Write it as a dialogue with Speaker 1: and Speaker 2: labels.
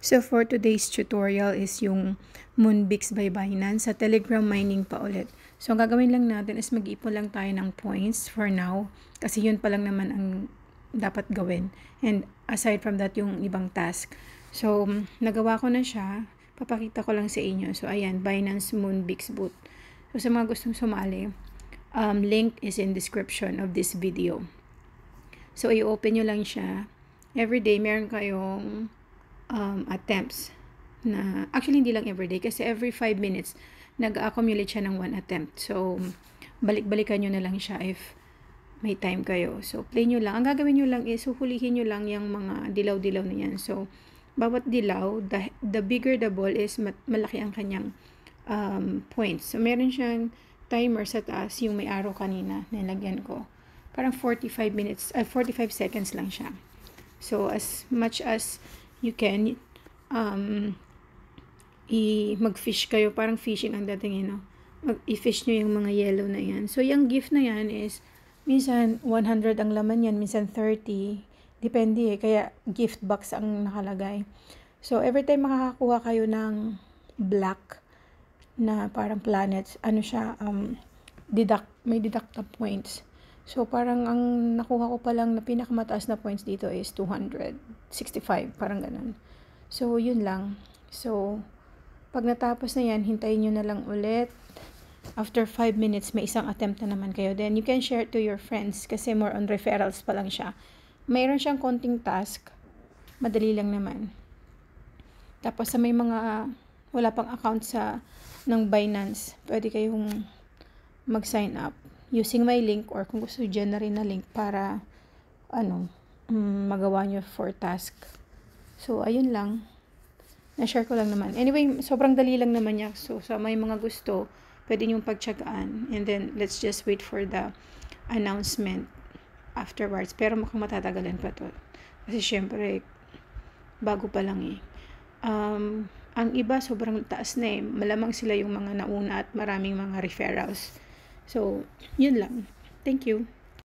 Speaker 1: So for today's tutorial is yung Moonbix by Binance. Sa Telegram mining pa ulit. So ang gagawin lang natin is mag-ipon lang tayo ng points for now. Kasi yun pa lang naman ang dapat gawin. And aside from that, yung ibang task. So nagawa ko na siya. Papakita ko lang sa inyo. So ayan, Binance Moonbix Boot. So sa mga gustong sumali, link is in description of this video. So i-open nyo lang siya. Everyday meron kayong attempts na, actually hindi lang everyday kasi every 5 minutes nag-accumulate siya ng 1 attempt. So balik-balikan nyo na lang siya if may time kayo. So play nyo lang. Ang gagawin nyo lang is huhulihin nyo lang yung mga dilaw-dilaw na yan. So bawat dilaw, the bigger the ball is malaki ang kanyang points. So meron siyang timer sa taas, yung may arrow kanina nilagyan ko. Parang 45 seconds lang siya. So as much as you can, mag-fish kayo, parang fishing ang dating, i-fish nyo yung mga yellow na yan. So yung gift na yan is minsan 100 ang laman yan, minsan 30, depende kaya gift box ang nakalagay. So every time makakakuha kayo ng black na parang planets, ano siya, may deduct points. So parang ang nakuha ko pa lang na pinakamataas na points dito is 265, parang ganun. So yun lang. So pag natapos na yan, hintayin nyo na lang ulit. After 5 minutes, may isang attempt na naman kayo. Then you can share it to your friends kasi more on referrals pa lang siya. Mayroon siyang konting task. Madali lang naman. Tapos sa may mga wala pang account ng Binance, pwede kayong mag-sign up using my link or kung gusto dyan na rin na link para magawa nyo for task. So ayun lang. Na-share ko lang naman. Anyway, sobrang dali lang naman niya. So sa may mga gusto, pwede nyo pagtsagaan. And then let's just wait for the announcement afterwards. Pero mukhang matatagalan pa to. Kasi syempre, bago pa lang eh. Ang iba sobrang taas na eh. Malamang sila yung mga nauna at maraming mga referrals. So, yun lang. Thank you.